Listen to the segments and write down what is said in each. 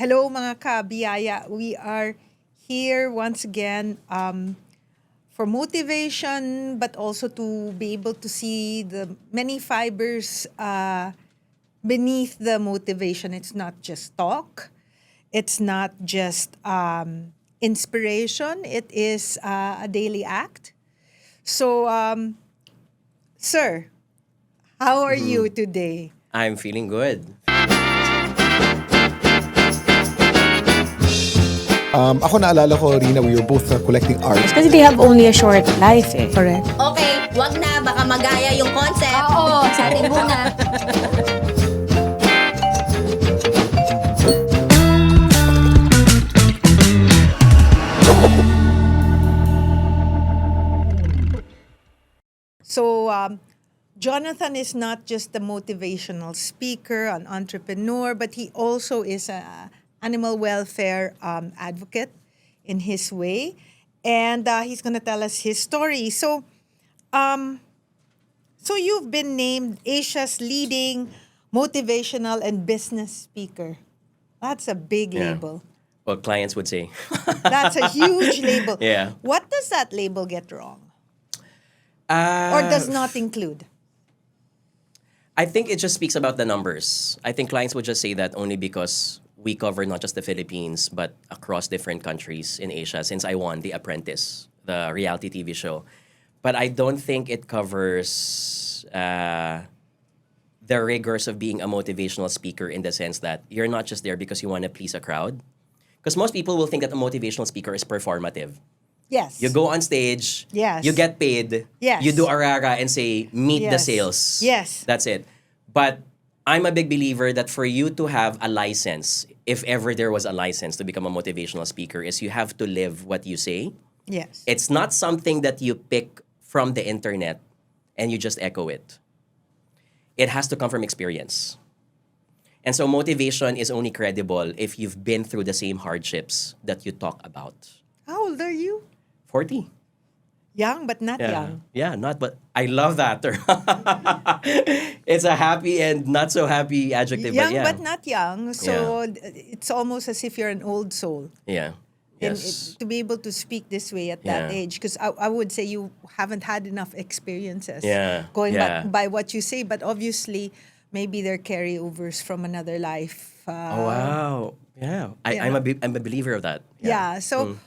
Hello mga ka-Biyaya. We are here once again for motivation, but also to be able to see the many fibers beneath the motivation. It's not just talk. It's not just inspiration. It is a daily act. So, sir, how are you today? I'm feeling good. Ako naalala ko, Rina, we were both collecting art. Kasi they have only a short life eh. Correct. Okay, wag na. Baka magaya yung concept. Oo, sa atin muna. So, Jonathan is not just a motivational speaker, an entrepreneur, but he also is a animal welfare advocate in his way, and he's going to tell us his story. So, you've been named Asia's leading motivational and business speaker. That's a big label. Well, clients would say. That's a huge label. Yeah. What does that label get wrong? Or does not include? I think it just speaks about the numbers. I think clients would just say that only because we cover not just the Philippines, but across different countries in Asia, since I won The Apprentice, the reality TV show. But I don't think it covers the rigors of being a motivational speaker in the sense that you're not just there because you want to please a crowd. Because most people will think that a motivational speaker is performative. Yes. You go on stage, Yes. you get paid, Yes. you do a raga and say, meet the Yes. sales. Yes. That's it. But I'm a big believer that for you to have a license, if ever there was a license to become a motivational speaker, is you have to live what you say. Yes. It's not something that you pick from the internet and you just echo it. It has to come from experience. And so motivation is only credible if you've been through the same hardships that you talk about. How old are you? 40. Young, but not Yeah. young. Yeah, not but I love that term. It's a happy and not so happy adjective, Young, but yeah. but not young. So it's almost as if you're an old soul. Yeah. And Yes. to be able to speak this way at that Yeah. age, because I would say you haven't had enough experiences Yeah, going yeah. back by what you say, but obviously maybe they're carryovers from another life. Oh wow. Yeah. Yeah. I'm a believer of that. Yeah. So,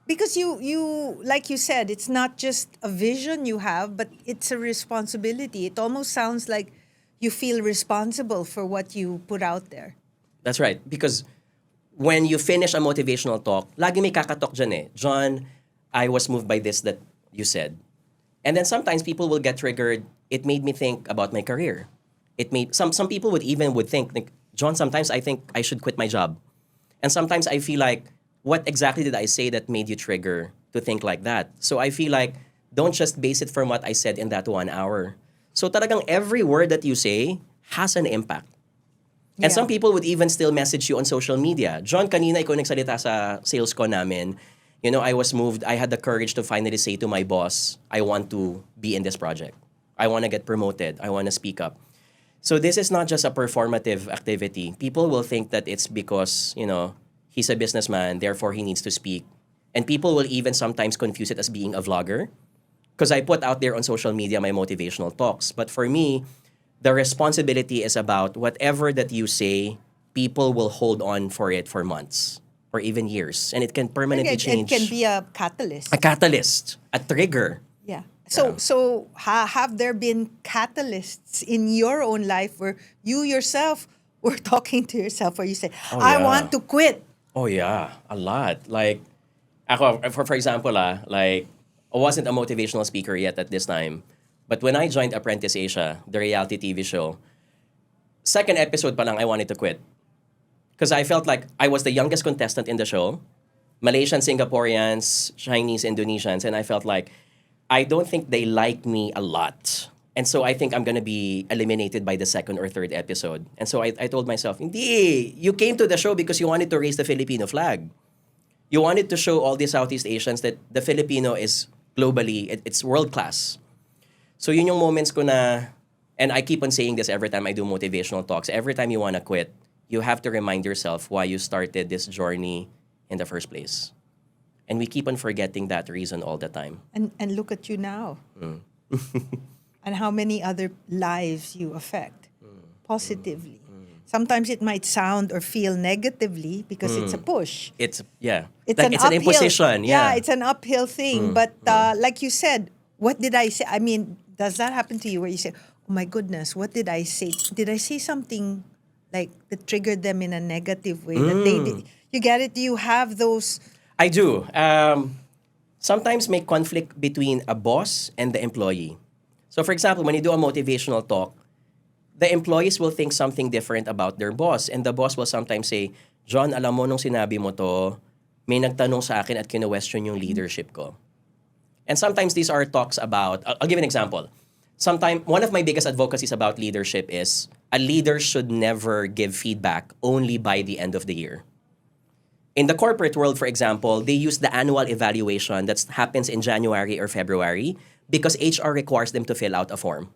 because you like you said, it's not just a vision you have, but it's a responsibility. It almost sounds like you feel responsible for what you put out there. That's right. Because when you finish a motivational talk, lagi may kakatok dyan eh. John, I was moved by this that you said. And then sometimes people will get triggered. It made me think about my career. It made some people would think, like, John, sometimes I think I should quit my job. And sometimes I feel like, what exactly did I say that made you trigger to think like that? So I feel like, don't just base it from what I said in that 1 hour. So talagang every word that you say has an impact. And Yeah. some people would even still message you on social media. John, kanina ikaw nagsalita sa sales ko namin. You know, I was moved. I had the courage to finally say to my boss, I want to be in this project. I want to get promoted. I want to speak up. So this is not just a performative activity. People will think that it's because, you know, he's a businessman, therefore he needs to speak. And people will even sometimes confuse it as being a vlogger. Because I put out there on social media my motivational talks. But for me, the responsibility is about whatever that you say, people will hold on for it for months or even years. And it can permanently It change. can be a catalyst. A catalyst, a trigger. Yeah. So have there been catalysts in your own life where you yourself were talking to yourself, where you say, Oh, I yeah. want to quit? Oh yeah, a lot. Like, ako, for example, like, I wasn't a motivational speaker yet at this time. But when I joined Apprentice Asia, the reality TV show, second episode pa lang, I wanted to quit. Because I felt like I was the youngest contestant in the show. Malaysians, Singaporeans, Chinese, Indonesians. And I felt like, I don't think they like me a lot. And so I think I'm gonna be eliminated by the second or third episode. And so I told myself, hindi, you came to the show because you wanted to raise the Filipino flag. You wanted to show all the Southeast Asians that the Filipino is globally, it's world-class. So yun yung moments ko na, and I keep on saying this every time I do motivational talks, every time you wanna quit, you have to remind yourself why you started this journey in the first place. And we keep on forgetting that reason all the time. And look at you now. And how many other lives you affect positively. Sometimes it might sound or feel negatively because it's a push. It's It's like an it's an uphill, imposition. Yeah. it's an uphill thing. But like you said, what did I say? I mean, does that happen to you where you say, "Oh my goodness, what did I say? Did I say something like that triggered them in a negative way that they did?" You get it? Do you have those? I do. Sometimes may conflict between a boss and the employee. So for example, when you do a motivational talk, the employees will think something different about their boss. And the boss will sometimes say, "John, alam mo nung sinabi mo to, may nagtanong sa akin at kino-question yung leadership ko." And sometimes these are talks about, I'll give an example. Sometimes, one of my biggest advocacies about leadership is a leader should never give feedback only by the end of the year. In the corporate world, for example, they use the annual evaluation that happens in January or February because HR requires them to fill out a form.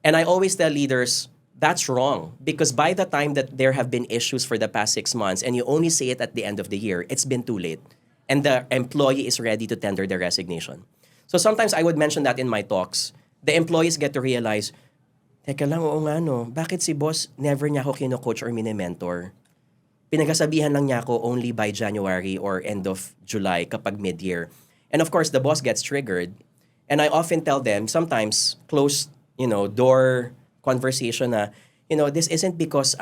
And I always tell leaders, that's wrong because by the time that there have been issues for the past 6 months and you only say it at the end of the year, it's been too late. And the employee is ready to tender their resignation. So sometimes I would mention that in my talks. The employees get to realize, teka lang, oo nga no, bakit si boss never niya ako kino-coach or mini-mentor? Pinagasabihan lang niya ako only by January or end of July kapag mid-year. And of course, the boss gets triggered. And I often tell them, sometimes close, door conversation na, this isn't because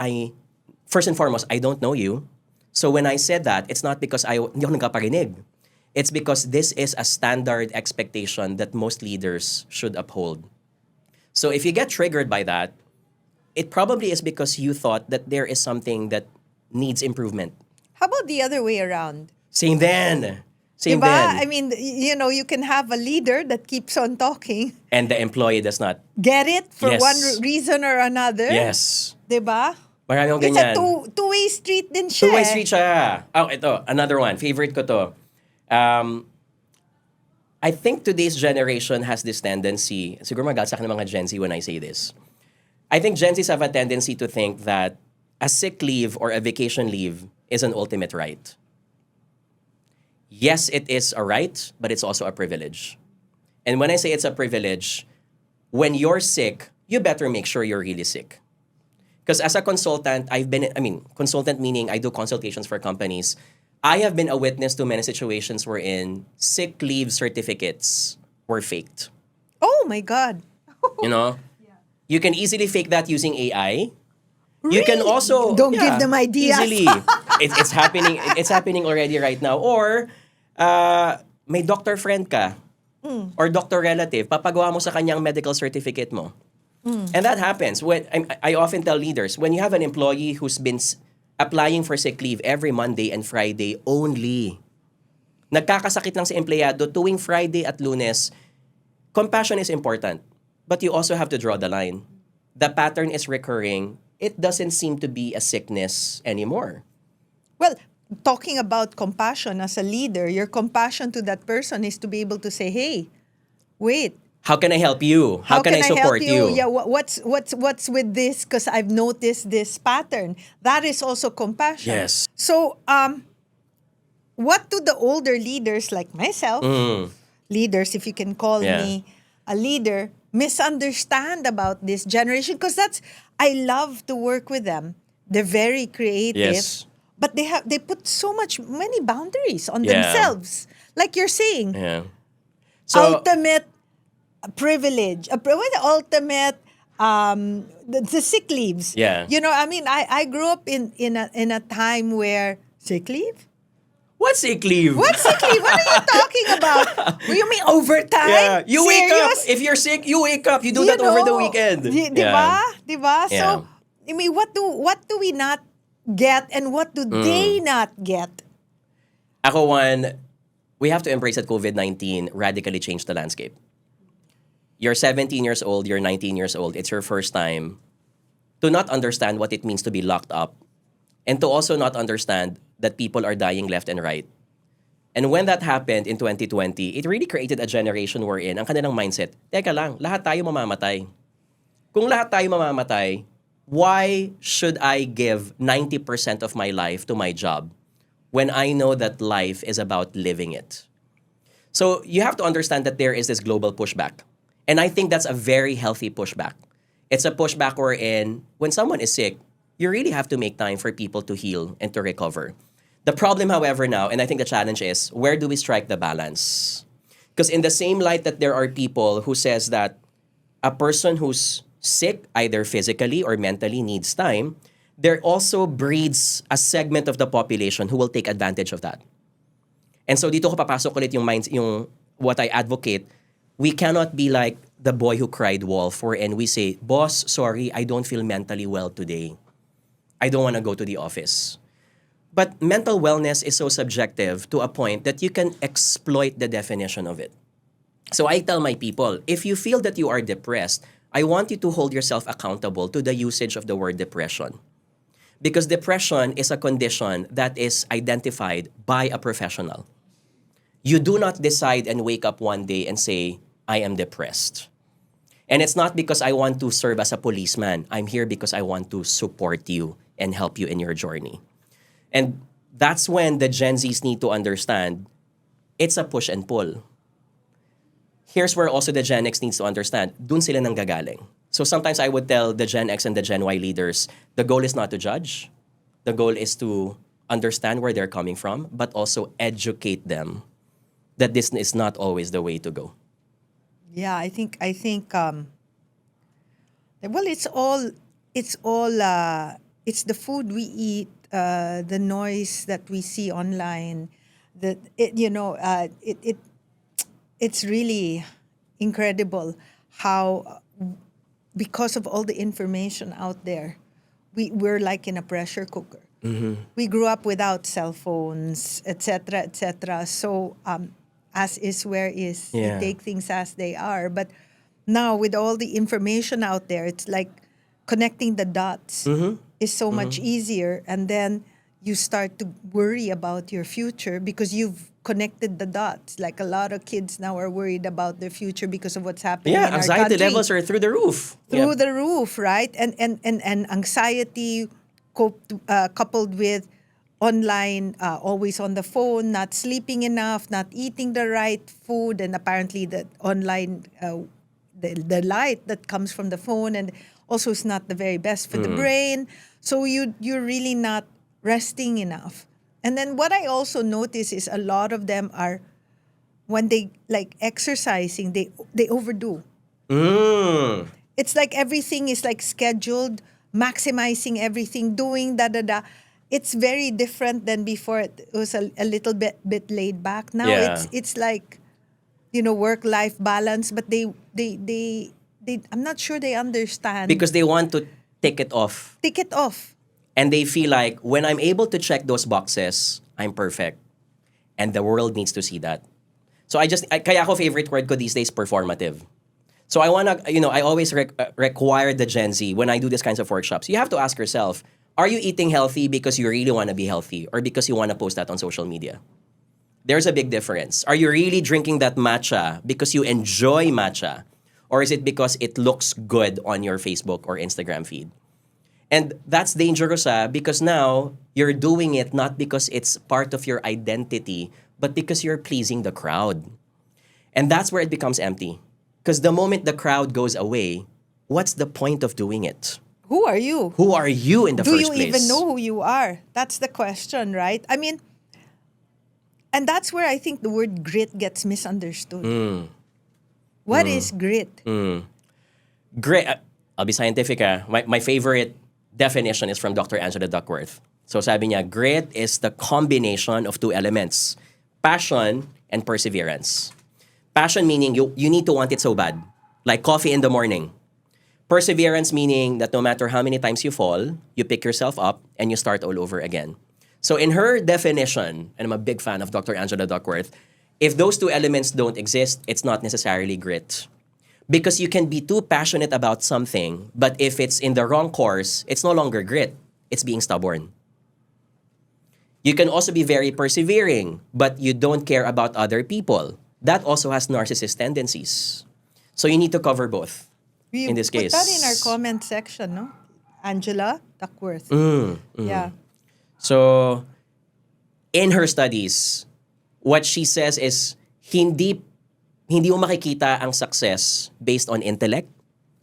first and foremost, I don't know you. So when I said that, it's not because hindi ako nagkaparinig. It's because this is a standard expectation that most leaders should uphold. So if you get triggered by that, it probably is because you thought that there is something that needs improvement. How about the other way around? Same then. Same Diba? then. I mean, you can have a leader that keeps on talking. And the employee does not. Get it? For Yes. one reason or another. Yes. Diba? Marami akong It's ganyan. a two-way street din siya. Two-way street siya. Oh, ito. Another one. Favorite ko to. I think today's generation has this tendency, siguro magalit sa akin ng mga Gen Z when I say this. I think Gen Zs have a tendency to think that a sick leave or a vacation leave is an ultimate right. Yes, it is a right, but it's also a privilege. And when I say it's a privilege, when you're sick, you better make sure you're really sick. Because as a consultant, consultant meaning I do consultations for companies. I have been a witness to many situations wherein sick leave certificates were faked. Oh my God. You can easily fake that using AI. You can Really? also Don't give them ideas. Easily, it's happening. It's happening already right now. Or may doctor friend ka or doctor relative, papagawa mo sa kanyang medical certificate mo. And that happens. When I often tell leaders, when you have an employee who's been applying for sick leave every Monday and Friday only, nagkakasakit lang sa empleyado tuwing Friday at Lunes, compassion is important. But you also have to draw the line. The pattern is recurring. It doesn't seem to be a sickness anymore. Well, talking about compassion as a leader, your compassion to that person is to be able to say, "Hey, wait. How can I help you? How can I support help you? Yeah, what's with this? Because I've noticed this pattern. That is also compassion. Yes. So, what do the older leaders like myself, leaders, if you can call me a leader, misunderstand about this generation? Because I love to work with them. They're very creative. Yes. But they put many boundaries on Yeah. themselves. Like you're saying, Yeah. So ultimate privilege, ultimate the sick leaves. Yeah. I grew up in a time where sick leave. what's sick leave? What sick leave? What are you talking about? You mean overtime? Yeah. You wake up. Serious? If you're sick, you wake up. You do that over the weekend. Diba? Diba? Yeah. So, what do we not get and what do they not get? Ako, we have to embrace that COVID-19 radically changed the landscape. You're 17 years old, you're 19 years old, it's your first time to not understand what it means to be locked up and to also not understand that people are dying left and right. And when that happened in 2020, it really created a generation wherein ang kanilang mindset, teka lang, lahat tayo mamamatay. Kung lahat tayo mamamatay, why should I give 90% of my life to my job when I know that life is about living it? So you have to understand that there is this global pushback. And I think that's a very healthy pushback. It's a pushback wherein when someone is sick, you really have to make time for people to heal and to recover. The problem, however, now, and I think the challenge is, where do we strike the balance? Because in the same light that there are people who says that a person who's sick, either physically or mentally, needs time, there also breeds a segment of the population who will take advantage of that. And so dito ko papasok ulit yung what I advocate. We cannot be like the boy who cried wolf, and we say, boss, sorry, I don't feel mentally well today. I don't want to go to the office. But mental wellness is so subjective to a point that you can exploit the definition of it. So I tell my people, if you feel that you are depressed, I want you to hold yourself accountable to the usage of the word depression. Because depression is a condition that is identified by a professional. You do not decide and wake up one day and say, I am depressed. And it's not because I want to serve as a policeman. I'm here because I want to support you and help you in your journey. And that's when the Gen Zs need to understand it's a push and pull. Here's where also the Gen X needs to understand, dun sila nanggagaling. So sometimes I would tell the Gen X and the Gen Y leaders, the goal is not to judge. The goal is to understand where they're coming from, but also educate them that this is not always the way to go. Yeah, I think well, it's the food we eat, the noise that we see online, it's really incredible how, because of all the information out there, we're like in a pressure cooker. Mm-hmm. We grew up without cell phones, etc., etc. So as is, where is. Yeah. We take things as they are. But now with all the information out there, it's like connecting the dots is so much easier. And then you start to worry about your future because you've connected the dots. Like a lot of kids now are worried about their future because of what's happening in our country. Yeah, anxiety levels are through the roof. Through the roof, right? And anxiety coupled with online, always on the phone, not sleeping enough, not eating the right food, and apparently the online, the light that comes from the phone, and also is not the very best for the brain. So you're really not resting enough. And then what I also notice is a lot of them are, when they like exercising, they overdo. It's like everything is like scheduled, maximizing everything, doing da-da-da. It's very different than before. It was a little bit laid back. Now it's like, work-life balance, but they I'm not sure they understand. Because they want to take it off. Take it off. And they feel like, when I'm able to check those boxes, I'm perfect. And the world needs to see that. So kaya ako favorite word ko these days, performative. So I always require the Gen Z, when I do these kinds of workshops, you have to ask yourself, are you eating healthy because you really want to be healthy or because you want to post that on social media? There's a big difference. Are you really drinking that matcha because you enjoy matcha? Or is it because it looks good on your Facebook or Instagram feed? And that's dangerous because now you're doing it not because it's part of your identity, but because you're pleasing the crowd. And that's where it becomes empty. Because the moment the crowd goes away, what's the point of doing it? Who are you? Who are you in the first place? Do you even know who you are? That's the question, right? I mean, and that's where I think the word grit gets misunderstood. What is grit? Grit, I'll be scientific. My favorite definition is from Dr. Angela Duckworth. So sabi niya, grit is the combination of two elements, passion and perseverance. Passion meaning you need to want it so bad, like coffee in the morning. Perseverance meaning that no matter how many times you fall, you pick yourself up and you start all over again. So in her definition, and I'm a big fan of Dr. Angela Duckworth, if those two elements don't exist, it's not necessarily grit. Because you can be too passionate about something, but if it's in the wrong course, it's no longer grit. It's being stubborn. You can also be very persevering, but you don't care about other people. That also has narcissist tendencies. So you need to cover both. In this case. Put that in our comment section, no? Angela Duckworth. Yeah. So, in her studies, what she says is, hindi mo makikita ang success based on intellect,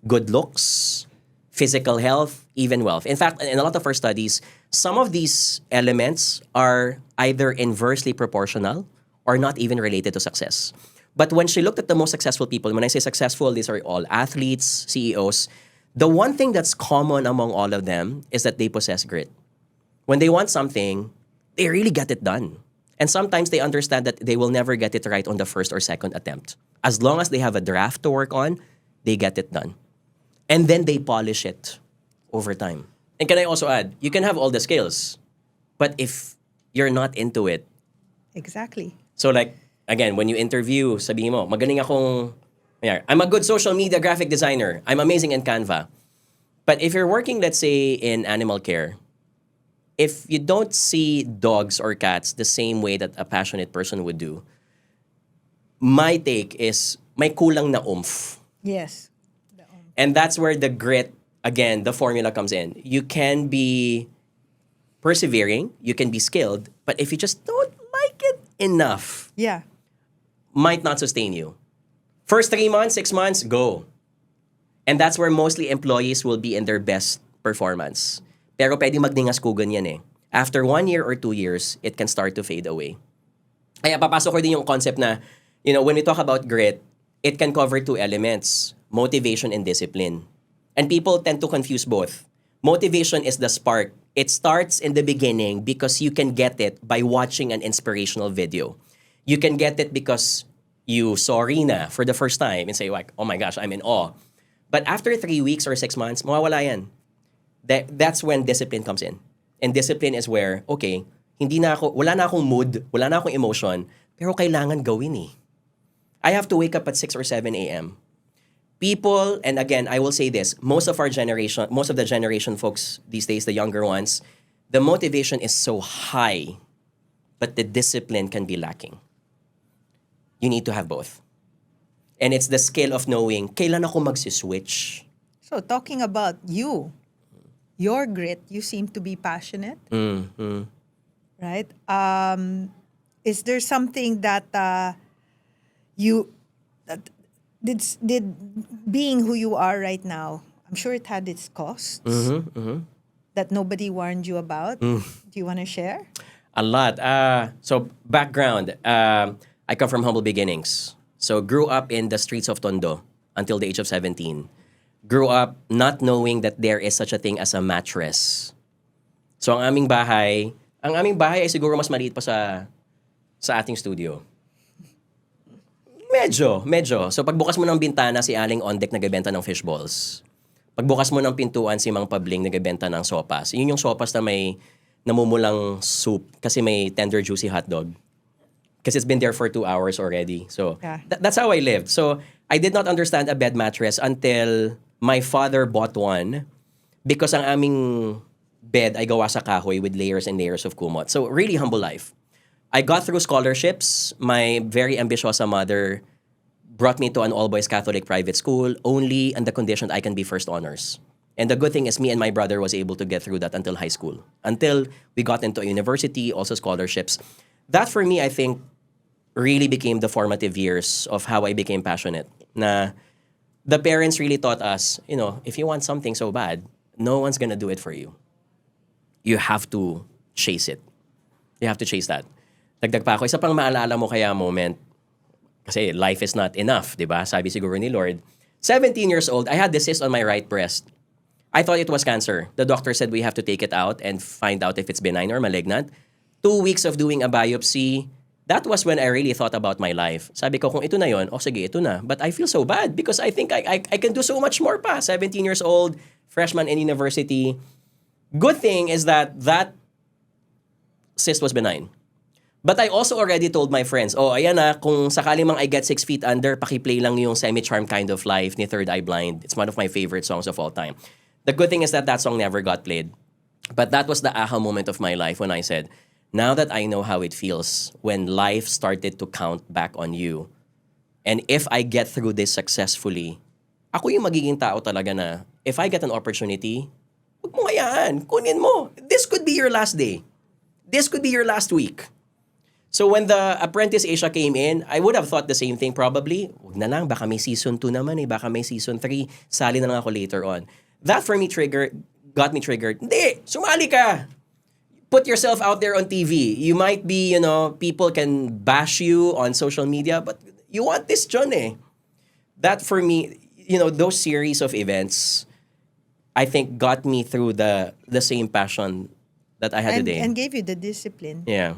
good looks, physical health, even wealth. In fact, in a lot of our studies, some of these elements are either inversely proportional or not even related to success. But when she looked at the most successful people, when I say successful, these are all athletes, CEOs, the one thing that's common among all of them is that they possess grit. When they want something, they really get it done. And sometimes they understand that they will never get it right on the first or second attempt. As long as they have a draft to work on, they get it done. And then they polish it over time. And can I also add, you can have all the skills, but if you're not into it. Exactly. So like, again, when you interview, sabihin mo, magaling akong, I'm a good social media graphic designer. I'm amazing in Canva. But if you're working, let's say, in animal care, if you don't see dogs or cats the same way that a passionate person would do, my take is may kulang na oomph. Yes. And that's where the grit, again, the formula comes in. You can be persevering, you can be skilled, but if you just don't like it enough, Yeah. might not sustain you. First 3 months, 6 months, go. And that's where mostly employees will be in their best performance. Pero pwede magdingas-kugan yan eh. After 1 year or 2 years, it can start to fade away. Kaya papasok ko din yung concept na, when we talk about grit, it can cover 2 elements, motivation and discipline. And people tend to confuse both. Motivation is the spark. It starts in the beginning because you can get it by watching an inspirational video. You can get it because you saw Rina for the first time and say, like, oh my gosh, I'm in awe. But after 3 weeks or 6 months, mawawala yan. That's when discipline comes in. And discipline is where, okay, wala na akong mood, wala na akong emotion, pero kailangan gawin eh. I have to wake up at 6 or 7 a.m. People, and again, I will say this, most of the generation folks these days, the younger ones, the motivation is so high, but the discipline can be lacking. You need to have both. And it's the skill of knowing, kailan ako magsiswitch. So talking about your grit, you seem to be passionate. Mm-hmm. Right? Is there something that did being who you are right now, I'm sure it had its costs that nobody warned you about. Do you want to share? A lot. So background, I come from humble beginnings. So grew up in the streets of Tondo until the age of 17. Grew up not knowing that there is such a thing as a mattress. So ang aming bahay ay siguro mas maliit pa sa ating studio. Medyo. So pagbukas mo ng bintana, si Aling on deck nagbebenta ng fish balls. Pagbukas mo ng pintuan, si Mang Pabling nagbebenta ng sopas. Yun yung sopas na may namumulang soup kasi may tender juicy hotdog. Kasi it's been there for 2 hours already. So Yeah. that's how I lived. So I did not understand a bed mattress until my father bought one because ang aming bed ay gawa sa kahoy with layers and layers of kumot. So really humble life. I got through scholarships. My very ambitious mother brought me to an all-boys Catholic private school only on the condition I can be first honors. And the good thing is me and my brother was able to get through that until high school. Until we got into university, also scholarships. That for me, I think, really became the formative years of how I became passionate. Na the parents really taught us, if you want something so bad, no one's gonna do it for you. You have to chase it. You have to chase that. Dagdag pa ako, isa pang maalala mo kaya moment, kasi life is not enough, di ba? Sabi siguro ni Lord. 17 years old, I had this cyst on my right breast. I thought it was cancer. The doctor said we have to take it out and find out if it's benign or malignant. 2 weeks of doing a biopsy, that was when I really thought about my life. Sabi ko, kung ito na yon, sige, ito na. But I feel so bad because I think I can do so much more pa. 17 years old, freshman in university. Good thing is that cyst was benign. But I also already told my friends, ayan na, kung sakali mang I get 6 feet under, pakiplay lang yung Semi-Charmed Kind of Life ni Third Eye Blind. It's one of my favorite songs of all time. The good thing is that song never got played. But that was the aha moment of my life when I said, now that I know how it feels when life started to count back on you, and if I get through this successfully, ako yung magiging tao talaga na, if I get an opportunity, Huwag mo hayaan. Kunin mo. This could be your last day. This could be your last week. So when the Apprentice Asia came in, I would have thought the same thing probably. Huwag na lang, baka may season 2 naman eh. Baka may season 3. Sali na lang ako later on. That for me got me triggered. Hindi! Sumali ka! Put yourself out there on TV. You might be, people can bash you on social media, but you want this John eh. That for me, those series of events, I think got me through the same passion that I had today. And gave you the discipline. Yeah.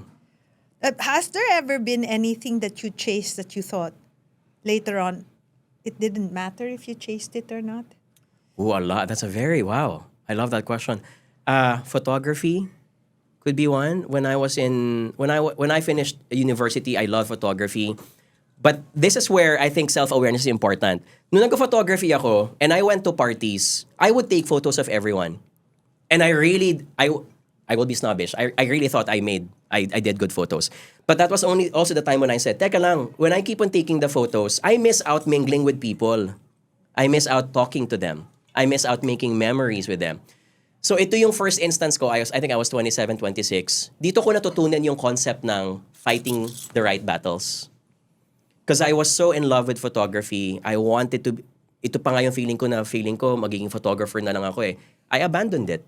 Has there ever been anything that you chased that you thought later on it didn't matter if you chased it or not? Ooh, a lot. That's wow. I love that question. Photography could be one. When I finished university, I love photography. But this is where I think self-awareness is important. Nung nag-photography ako and I went to parties, I would take photos of everyone. And I will be snobbish. I really thought I did good photos. But that was also the time when I said, teka lang, when I keep on taking the photos, I miss out mingling with people. I miss out talking to them. I miss out making memories with them. So ito yung first instance ko, I think I was 27, 26. Dito ko natutunan yung concept ng fighting the right battles. Because I was so in love with photography. I wanted to, ito pa nga yung feeling ko magiging photographer na lang ako eh. I abandoned it.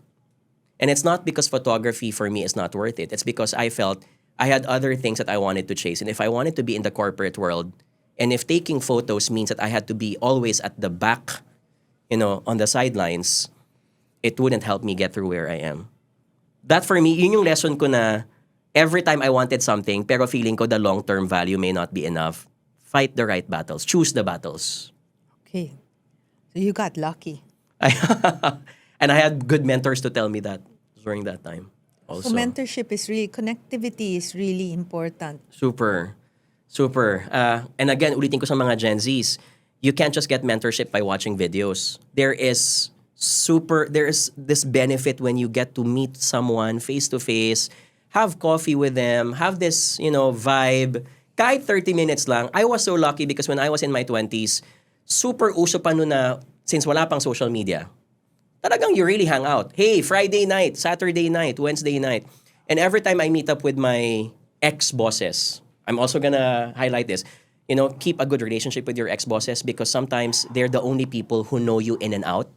And it's not because photography for me is not worth it. It's because I felt I had other things that I wanted to chase. And if I wanted to be in the corporate world, and if taking photos means that I had to be always at the back, on the sidelines, it wouldn't help me get through where I am. That for me, yun yung lesson ko na every time I wanted something, pero feeling ko the long-term value may not be enough. Fight the right battles. Choose the battles. Okay. So you got lucky. And I had good mentors to tell me that during that time. Also. So connectivity is really important. Super. And again, ulitin ko sa mga Gen Zs, you can't just get mentorship by watching videos. There is this benefit when you get to meet someone face to face, have coffee with them, have this, vibe. Kahit 30 minutes lang. I was so lucky because when I was in my 20s, super uso pa nun na, since wala pang social media, talagang you really hang out. Hey, Friday night, Saturday night, Wednesday night. And every time I meet up with my ex-bosses, I'm also gonna highlight this, keep a good relationship with your ex-bosses because sometimes they're the only people who know you in and out,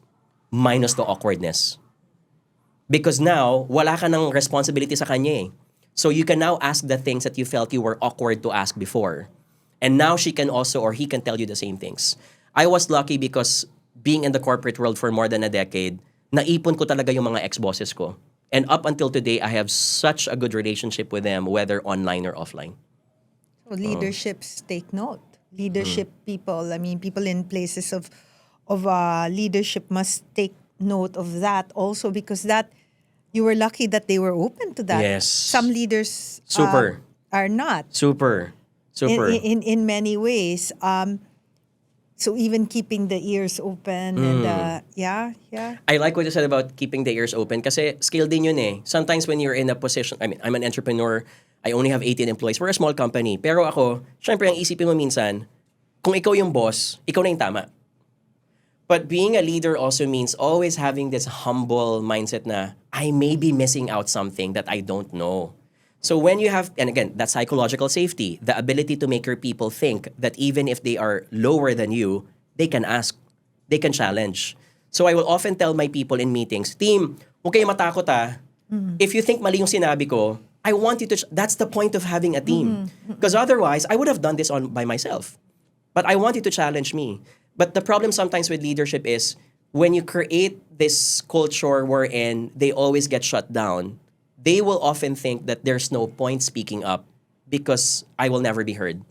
minus the awkwardness. Because now, wala ka ng responsibility sa kanya eh. So you can now ask the things that you felt you were awkward to ask before. And now she can also, or he can tell you the same things. I was lucky because being in the corporate world for more than a decade, naipon ko talaga yung mga ex-bosses ko. And up until today, I have such a good relationship with them, whether online or offline. So leaderships take note. Leadership people, people in places of leadership must take note of that also because that you were lucky that they were open to that. Yes. Some leaders Super. Are not. Super. In many ways. So even keeping the ears open and yeah. I like what you said about keeping the ears open kasi skill din yun eh. Sometimes when you're in a position, I'm an entrepreneur, I only have 18 employees. We're a small company. Pero ako, syempre ang isipin mo minsan, kung ikaw yung boss, ikaw na yung tama. But being a leader also means always having this humble mindset na I may be missing out something that I don't know. So when you have, and again, that's psychological safety, the ability to make your people think that even if they are lower than you, they can ask, they can challenge. So I will often tell my people in meetings, team, huwag kayo matakot ah. If you think mali yung sinabi ko, I want you to, that's the point of having a team. Because otherwise, I would have done this by myself. But I want you to challenge me. But the problem sometimes with leadership is when you create this culture wherein they always get shut down, they will often think that there's no point speaking up because I will never be heard.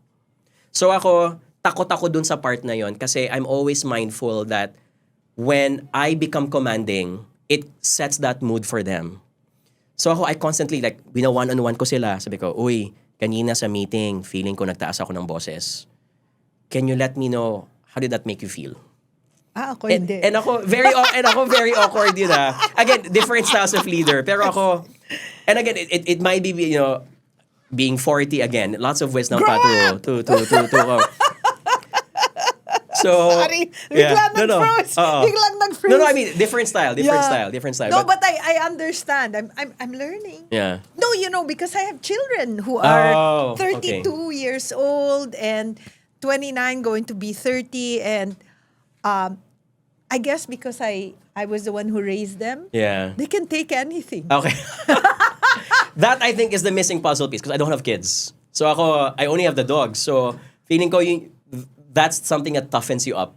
So ako, takot ako dun sa part na yon kasi I'm always mindful that when I become commanding, it sets that mood for them. So ako, I constantly one-on-one ko sila. Sabi ko, uy, kanina sa meeting, feeling ko nagtaas ako ng boses. Can you let me know, how did that make you feel? Ako hindi. And ako very awkward yun ah. Again, different styles of leader. Pero ako, and again, it might be, being 40 again. Lots of ways now pa to So, sorry, biglang nag-froze. Biglang nag-froze. phrase. No, I mean different style. Yeah. Different style. No, but I understand. I'm learning. yeah. No, because I have children who are Oh, 32 okay. years old and 29 going to be 30, and I guess because I was the one who raised them, Yeah. they can take anything. Okay. That I think is the missing puzzle piece because I don't have kids. So I only have the dogs. So feeling ko that's something that toughens you up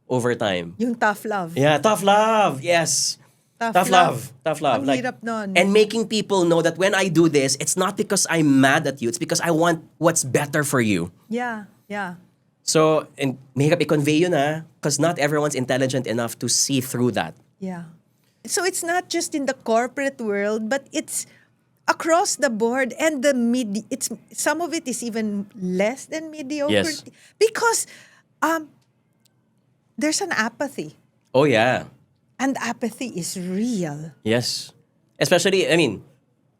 over time. Yung tough love. Yeah, tough love. Yes. Tough love. Tough love. Ang hirap nun. And making people know that when I do this, it's not because I'm mad at you. It's because I want what's better for you. Yeah. So, and mahirap i-convey yun because not everyone's intelligent enough to see through that. Yeah. So it's not just in the corporate world, but it's across the board, and it's some of it is even less than mediocrity. Yes. Because there's an apathy. Oh, yeah. And apathy is real. Yes. Especially, I mean,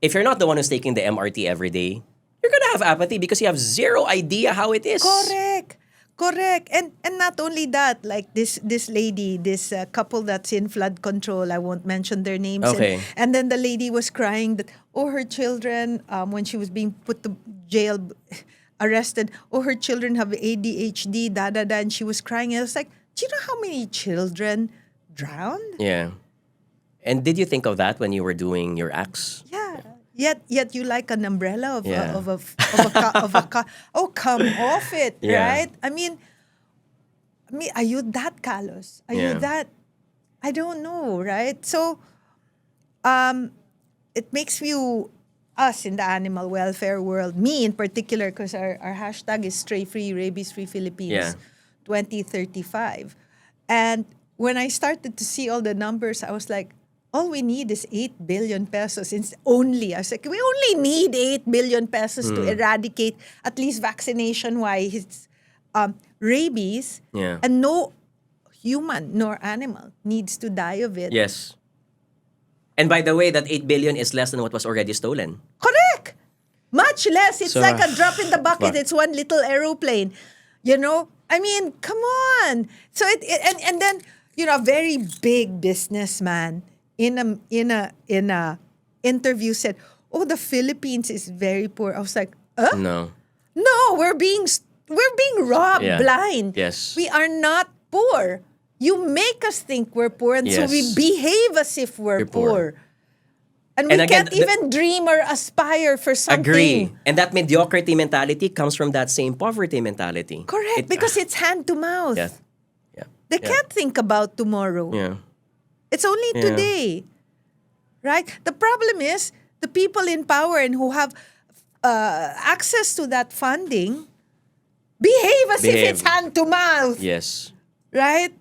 if you're not the one who's taking the MRT every day, you're gonna have apathy because you have zero idea how it is. Correct. And not only that, like this lady, this couple that's in flood control, I won't mention their names. Okay. And then the lady was crying that, her children, when she was being put to jail, arrested, her children have ADHD, and she was crying. And I was like, do you know how many children drowned? Yeah. And did you think of that when you were doing your acts? Yeah. Yet you like an umbrella of Yeah. a car. Oh, come off it, Yeah. right? I mean, are you that callous? Are you Yeah. that? I don't know, right? So, it makes us in the animal welfare world, me in particular, because our hashtag is stray-free, rabies-free Philippines, Yeah. 2035. And when I started to see all the numbers, I was like, all we need is 8 billion pesos. I was like, we only need 8 billion pesos to eradicate, at least vaccination-wise, rabies. Yeah. And no human nor animal needs to die of it. Yes. And by the way, that 8 billion is less than what was already stolen. Correct! Much less. It's So, like a drop in the bucket. fuck. It's one little aeroplane. I mean, come on. So and then, a very big businessman in a interview said, "Oh, the Philippines is very poor." I was like, No. No, we're being robbed Yeah. blind. Yes. We are not poor. You make us think we're poor, and so Yes. we behave as if we're You're poor. poor. And And we again, can't even dream or aspire for something. Agree. And that mediocrity mentality comes from that same poverty mentality. Correct, because it's hand to mouth. Yeah. Yeah. They can't think about tomorrow. Yeah. It's only Yeah. today. Right? The problem is the people in power and who have access to that funding behave as if it's hand to mouth. Yes. Right?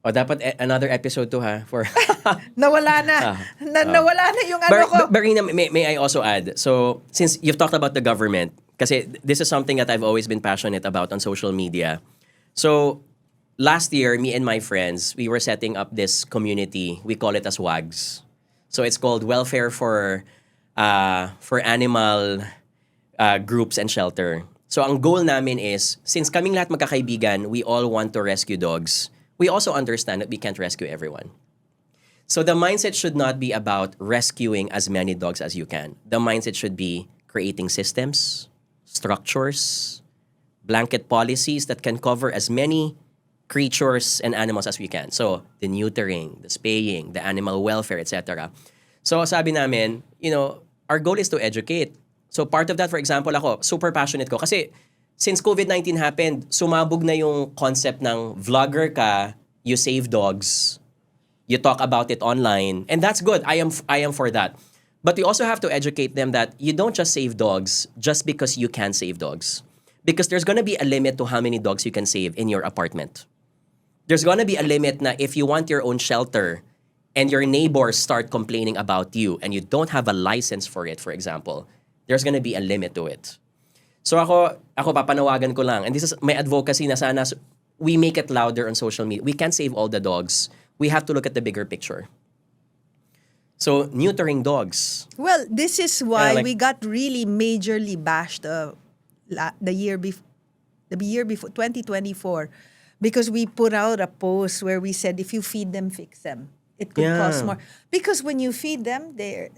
Dapat another episode to for Nawala na. Nawala na yung ano ko. But Rina, may I also add? So, since you've talked about the government, kasi this is something that I've always been passionate about on social media. So, last year, me and my friends, we were setting up this community. We call it as WAGs. So, it's called Welfare for Animal Groups and Shelter. So, ang goal namin is, since kaming lahat magkakaibigan, we all want to rescue dogs. We also understand that we can't rescue everyone. So the mindset should not be about rescuing as many dogs as you can. The mindset should be creating systems, structures, blanket policies that can cover as many creatures and animals as we can. So the neutering, the spaying, the animal welfare, etc. So sabi namin, our goal is to educate. So part of that, for example, ako, super passionate ko. Kasi since COVID-19 happened, sumabog na yung concept ng vlogger ka, you save dogs, you talk about it online, and that's good. I am for that. But we also have to educate them that you don't just save dogs just because you can save dogs. Because there's gonna be a limit to how many dogs you can save in your apartment. There's gonna be a limit na if you want your own shelter and your neighbors start complaining about you and you don't have a license for it, for example, there's gonna be a limit to it. So ako papanawagan ko lang, and this is my advocacy na sana we make it louder on social media. We can't save all the dogs. We have to look at the bigger picture. So neutering dogs. Well, this is why like- we got really majorly bashed the year before 2024, because we put out a post where we said if you feed them, fix them. It could cost more. Because when you feed them, they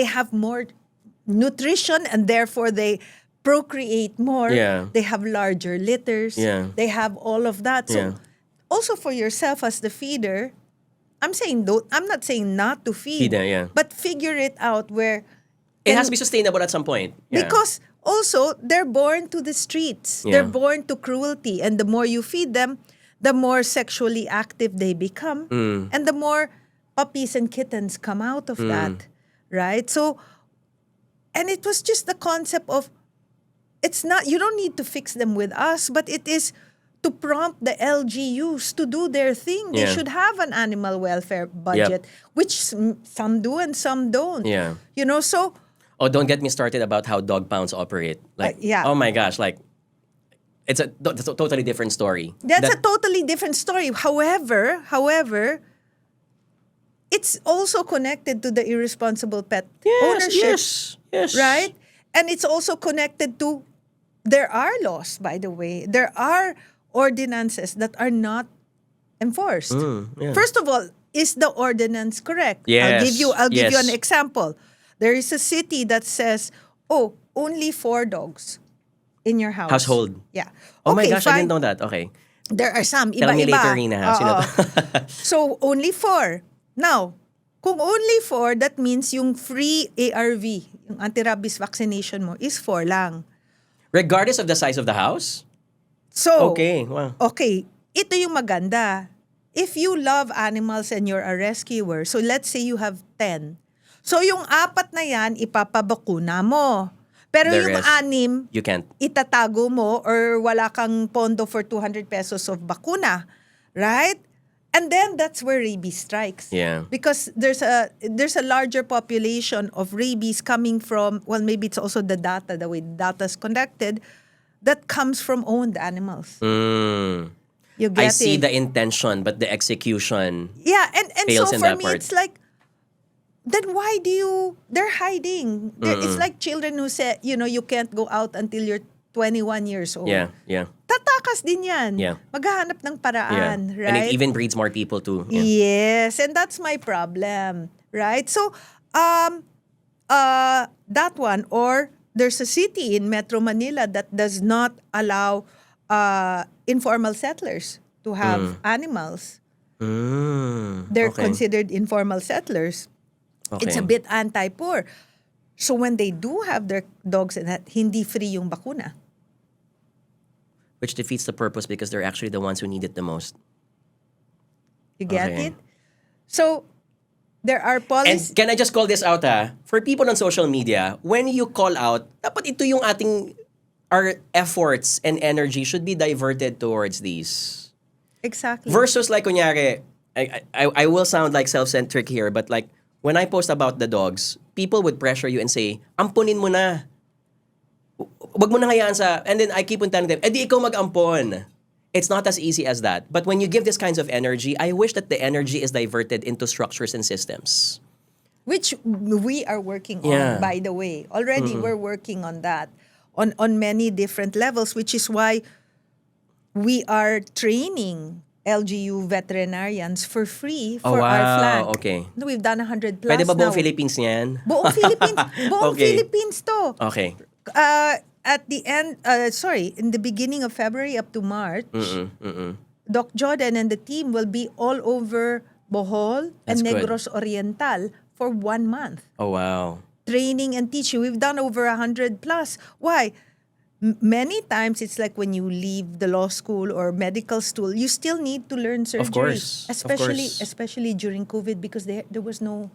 have more nutrition and therefore they procreate more. Yeah. They have larger litters. Yeah. They have all of that. So Yeah. also for yourself as the feeder, I'm not saying not to feed, Feed them, yeah. but figure it out where It has to be sustainable at some point. Yeah. because also they're born to the streets. Yeah. They're born to cruelty. And the more you feed them, the more sexually active they become. And the more puppies and kittens come out of that. Right? So, and it was just the concept of, you don't need to fix them with us, but it is to prompt the LGUs to do their thing. They Yeah. should have an animal welfare budget, which some do and some don't. Yeah. So Oh, don't get me started about how dog pounds operate. Like, yeah. oh my gosh, like, that's a totally different story. that's a totally different story. However, it's also connected to the irresponsible pet ownership. Yes. Right? And it's also connected to, there are laws, by the way. There are ordinances that are not enforced. Yeah. First of all, is the ordinance correct? Yes, I'll give you yes. an example. There is a city that says, only 4 dogs in your house. Household. Yeah. Oh my Okay, gosh, I fine. didn't know that. Okay. There are some, Tell me iba-iba. later, Rina. Ha? Sino Oo. to? So, only 4. Now, kung only 4, that means yung free ARV, yung anti-rabies vaccination mo, is 4 lang. Regardless of the size of the house? So, Okay, wow. Okay, ito yung maganda. If you love animals and you're a rescuer, so let's say you have 10. So, yung 4 na yan, ipapabakuna mo. Pero The yung rest, 6, You can't. itatago mo or wala kang pondo for 200 pesos of bakuna. Right? And then that's where rabies strikes. Yeah. Because there's a larger population of rabies coming from, well, maybe it's also the way the data is conducted, that comes from owned animals. You get I see it? the intention, but the execution. Yeah, and fails so in for that me, part. it's like, then why they're hiding. It's like children who say, you can't go out until you're 21 years old. Yeah. Tatakas din yan. Yeah. Maghahanap ng Yeah. paraan, right? And it even breeds more people too. Yeah. Yes, and that's my problem, right? So, that one, or there's a city in Metro Manila that does not allow informal settlers to have animals. They're Okay. considered informal settlers. Okay. It's a bit anti-poor. So when they do have their dogs and that, hindi free yung bakuna. Which defeats the purpose because they're actually the ones who need it the most. You get Okay. it? So, there are And policies. can I just call this out For people on social media, when you call out, dapat ito yung our efforts and energy should be diverted towards these. Exactly. Versus like, kunyari, I will sound like self-centric here, but like, when I post about the dogs, people would pressure you and say, ampunin mo na. Wag mo na hayaan sa, and then I keep on telling them, di ikaw mag-ampon. It's not as easy as that. But when you give this kinds of energy, I wish that the energy is diverted into structures and systems. Which we are working Yeah. on, by the way. Already we're working on that on many different levels, which is why we are training LGU veterinarians for free for our flag. Okay. No, we've done 100 plus Pwede ba buong now. Philippines niyan? Buong Philippines. Buong Okay. Philippines to. Okay. At the end, in the beginning of February up to March, Doc Jordan and the team will be all over Bohol That's and good. Negros Oriental for 1 month. Oh, wow. Training and teaching. We've done over 100 plus. Why? Many times it's like when you leave the law school or medical school, you still need to learn surgery. course, of Especially course. especially during COVID because there was no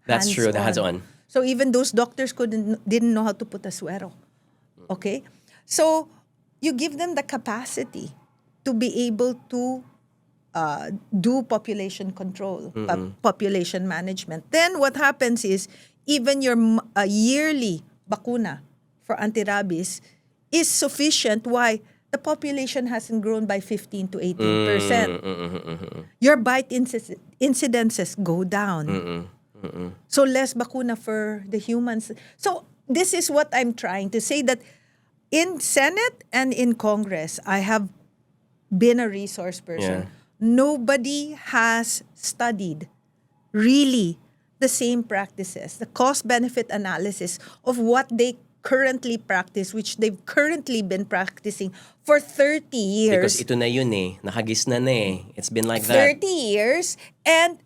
That's true, the hands-on. So even those doctors didn't know how to put a suero. Okay? So you give them the capacity to be able to do population control, population management. Then what happens is even your yearly bakuna for anti-rabies is sufficient. Why? The population hasn't grown by 15 to 18%. Your bite incidences go down. So less bakuna for the humans. So this is what I'm trying to say, that in Senate and in Congress, I have been a resource person. Yeah. Nobody has studied really the same practices, the cost-benefit analysis of what they currently practice, which they've currently been practicing for 30 years. Because ito na yun eh. Nakagis na eh. It's been like that. 30 years. And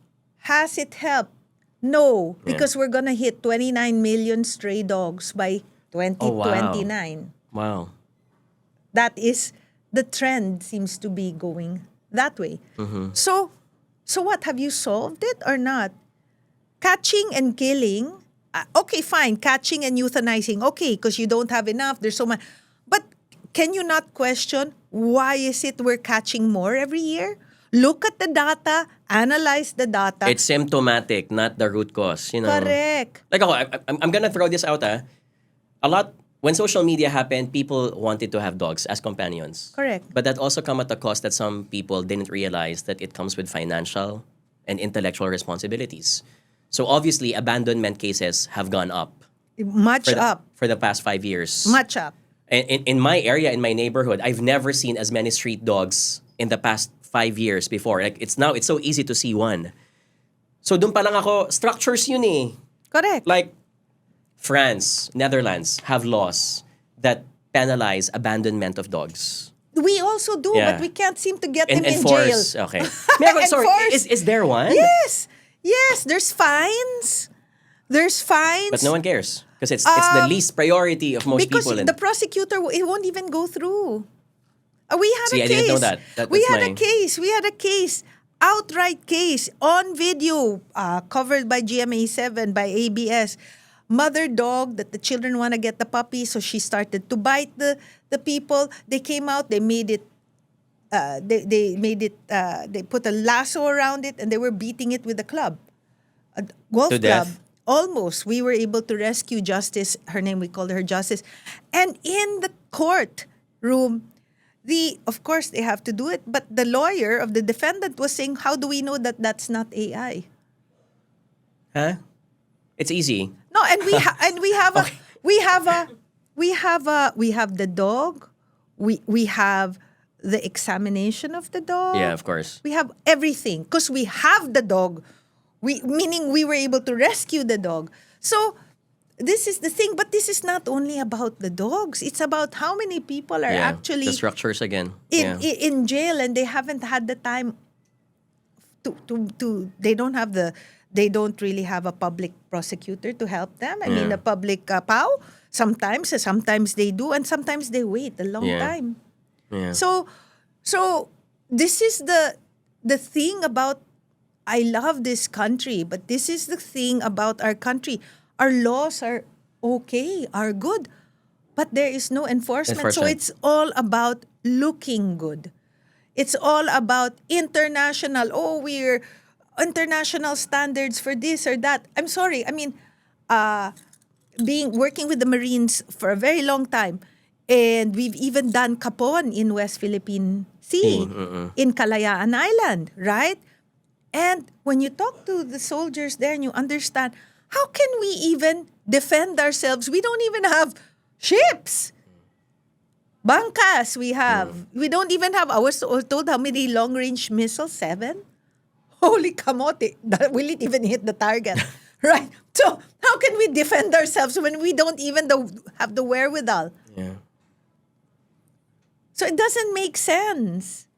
has it helped? No, because we're gonna hit 29 million stray dogs by 2029. Wow. That is, the trend seems to be going that way. So what, have you solved it or not? Catching and killing, okay, fine, catching and euthanizing, okay, because you don't have enough, there's so much. But can you not question, why is it we're catching more every year? Look at the data, analyze the data. It's symptomatic, not the root cause. You know. Correct. Like I'm gonna throw this out. A lot when social media happened, people wanted to have dogs as companions. Correct. But that also come at a cost that some people didn't realize that it comes with financial and intellectual responsibilities. So obviously, abandonment cases have gone up. Much up. For the past 5 years. Much up. In my area, in my neighborhood, I've never seen as many street dogs in the past 5 years before. Like it's so easy to see one. So dun pa lang ako, structures yun eh. Correct. Like France, Netherlands have laws that penalize abandonment of dogs. We also do, Yeah. but we can't seem to get And them in jail. enforce. Okay. Sorry, Enforce. is there one? Yes, there's fines. There's fines. But no one cares. Because it's the least priority of most because people. the prosecutor, it won't even go through. We had See, a I case. didn't know that. We That's had a case, outright case, on video, covered by GMA7, by ABS. Mother dog that the children want to get the puppy, so she started to bite the people. They came out, they made it, they put a lasso around it, and they were beating it with a club. A golf To club. death? Almost. We were able to rescue Justice. Her name, we called her Justice. And in the court room, of course, they have to do it. But the lawyer of the defendant was saying, how do we know that that's not AI? Huh? It's easy. No, and we have the dog. We have the examination of the dog. Yeah, of course. We have everything because we have the dog. Meaning we were able to rescue the dog. So this is the thing, but this is not only about the dogs. It's about how many people are actually the structures again. in jail, and they haven't had the time to they don't really have a public prosecutor to help them. I mean, a public POW. Sometimes they do, and sometimes they wait a long time. Yeah. So this is the thing about, I love this country, but this is the thing about our country. Our laws are okay, are good, but there is no enforcement. So it's all about looking good. It's all about international. We're international standards for this or that. I'm sorry. I mean, working with the Marines for a very long time, and we've even done Capon in West Philippine Sea, in Kalayaan Island, right? And when you talk to the soldiers there and you understand, how can we even defend ourselves? We don't even have ships. Bangkas we have. We don't even have, I was told how many long-range missiles? 7? Holy kamote. Will it even hit the target? Right? So how can we defend ourselves when we don't even have the wherewithal? Yeah. So it doesn't make sense.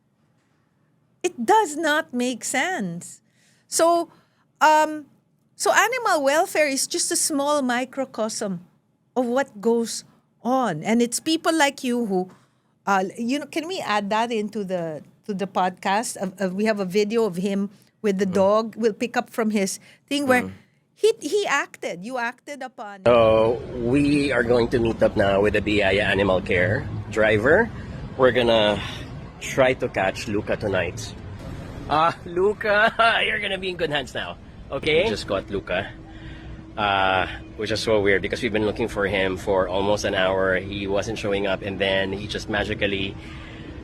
It does not make sense. So animal welfare is just a small microcosm of what goes on, and it's people like you who, can we add that into the podcast? We have a video of him with the dog. We'll pick up from his thing where he acted. You acted upon. So we are going to meet up now with the Biyaya animal care driver. We're gonna try to catch Luca tonight. Luca, you're gonna be in good hands now. Okay? We just got Luca. Which is so weird because we've been looking for him for almost an hour. He wasn't showing up, and then he just magically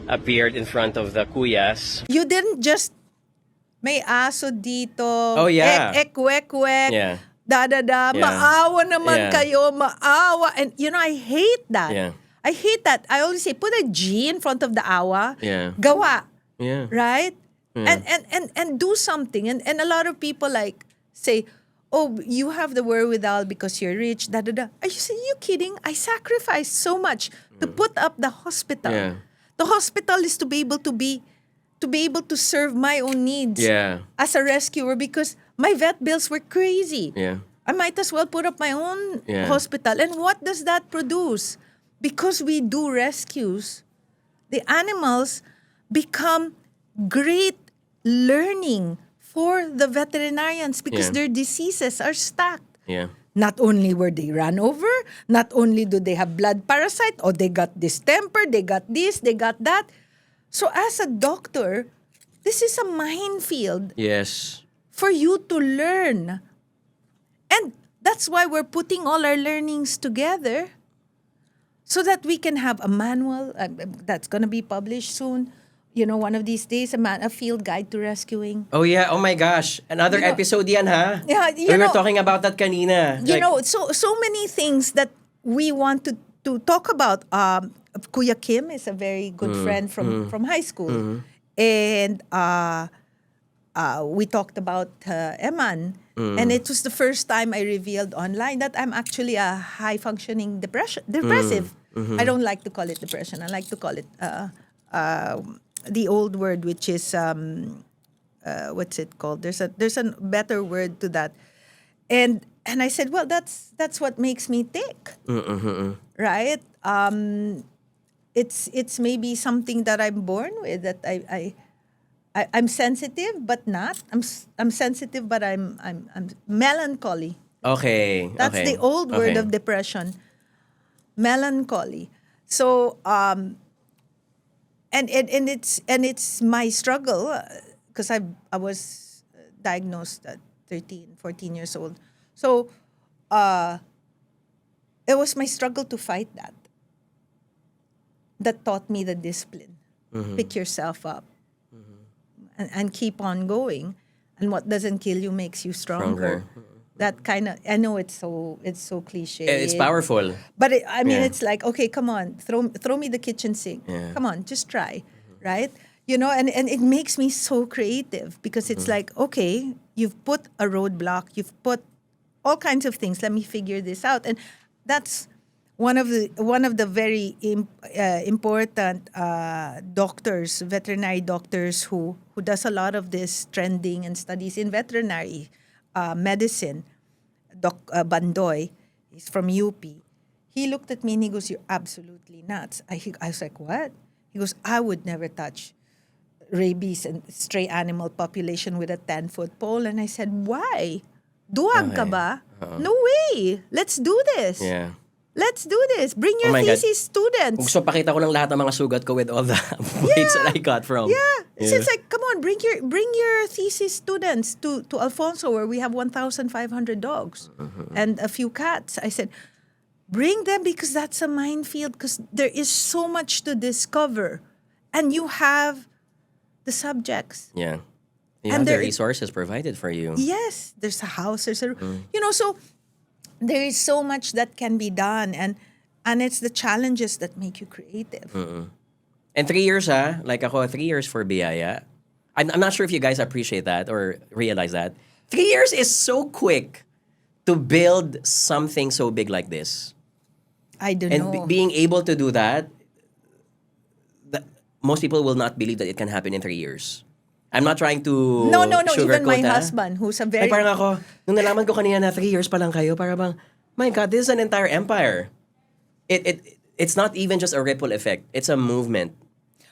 appeared in front of the kuyas. You didn't just may aso dito. Oh, yeah. Kwek. Yeah. Da. Yeah. Maawa naman Yeah. kayo. Maawa. And I hate that. Yeah. I hate that. I always say, put a G in front of the awa. Yeah. Gawa. Yeah. Right? Yeah. And do something. And a lot of people like say, oh, you have the wherewithal because you're rich, da da da. Are you kidding? I sacrificed so much to put up the hospital. Yeah. The hospital is to be able to serve my own needs Yeah. as a rescuer because my vet bills were crazy. Yeah. I might as well put up my own Yeah. hospital. And what does that produce? Because we do rescues, the animals become great learning for the veterinarians because Yeah. their diseases are stacked. Yeah. Not only were they run over, not only do they have blood parasite, or they got distemper, they got this, they got that. So as a doctor, this is a minefield Yes. for you to learn. And that's why we're putting all our learnings together so that we can have a manual that's going to be published soon. One of these days, a field guide to rescuing. Oh yeah. Oh my gosh. Another episode yan, ha? Yeah, We were talking about that kanina. So many things that we want to talk about. Kuya Kim is a very good friend from high school. And we talked about Eman. And it was the first time I revealed online that I'm actually a high-functioning depressive. I don't like to call it depression. I like to call it the old word, which is what's it called? There's a better word to that. And I said, well, that's what makes me tick, right? It's maybe something that I'm born with, that I'm sensitive but not. I'm sensitive but I'm melancholy. Okay. That's okay. the old word Okay. of depression. Melancholy. So and it's my struggle because I was diagnosed at 13, 14 years old. So it was my struggle to fight that taught me the discipline. Pick yourself up and keep on going. And what doesn't kill you makes you stronger. That kind of, I know it's so cliche. It's powerful. But Yeah. it's like, okay, come on, throw me the kitchen sink. Yeah. Come on, just try, right? And it makes me so creative because it's like, okay, you've put a roadblock, you've put all kinds of things. Let me figure this out, and that's one of the very important doctors, veterinary doctors who does a lot of this trending and studies in veterinary medicine. Doc Bandoy, he's from UP. He looked at me and he goes, "You're absolutely nuts." I was like, "What?" He goes, "I would never touch rabies and stray animal population with a 10-foot pole." And I said, "Why? Duwag ka ba? No way. Let's do this. Yeah. Let's do this. Bring your Oh my God. thesis students." Gusto pakita ko lang lahat ng mga sugat ko with all the weights that I got from. Yeah. So it's like, come on, bring your thesis students to Alfonso, where we have 1,500 dogs and a few cats. I said, bring them because that's a minefield because there is so much to discover. And you have the subjects. Yeah. You And have the there- resources provided for you. Yes, there's a house, there's a, so there is so much that can be done. And it's the challenges that make you creative. And 3 years, like ako, 3 years for Biyaya. I'm not sure if you guys appreciate that or realize that. 3 years is so quick to build something so big like this. I don't And know. being able to do that, most people will not believe that it can happen in 3 years. I'm not trying to No. Even sugarcoat, my ah. husband, who's a Ay, very... parang ako, nung nalaman ko kanina na 3 years pa lang kayo, parang bang, my God, this is an entire empire. It's not even just a ripple effect. It's a movement.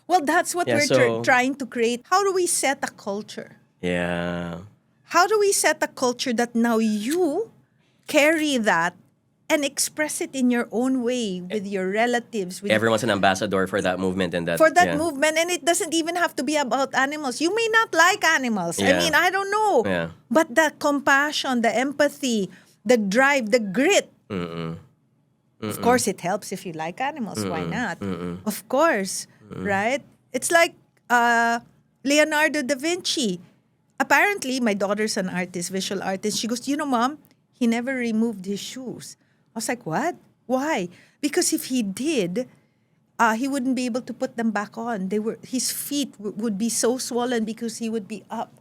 Well, that's what Yeah, we're so- trying to create. How do we set a culture? Yeah. How do we set a culture that now you carry that and express it in your own way with your relatives, with Everyone's an ambassador for that movement and that. for that yeah. movement, and it doesn't even have to be about animals. You may not like animals. I Yeah. mean, I don't know. Yeah. But the compassion, the empathy, the drive, the grit. Of course, it helps if you like animals. Why not? Of course, right? It's like Leonardo da Vinci. Apparently, my daughter's an artist, visual artist. She goes, Mom, he never removed his shoes. I was like, what? Why? Because if he did, he wouldn't be able to put them back on. His feet would be so swollen because he would be up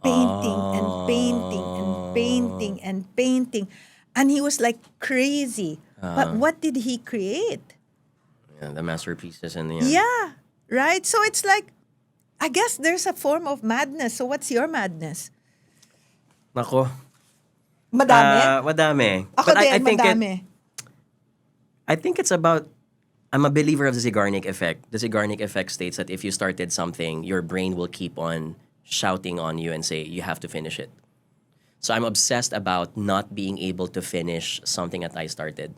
painting and painting and painting and painting. And he was like crazy. But what did he create? Yeah, the masterpieces and Yeah, right? So it's like, I guess there's a form of madness. So what's your madness? Nako. Madami? Madami. Ako But din, I think madami. I think it's about, I'm a believer of the Zeigarnik effect. The Zeigarnik effect states that if you started something, your brain will keep on shouting on you and say, you have to finish it. So I'm obsessed about not being able to finish something that I started.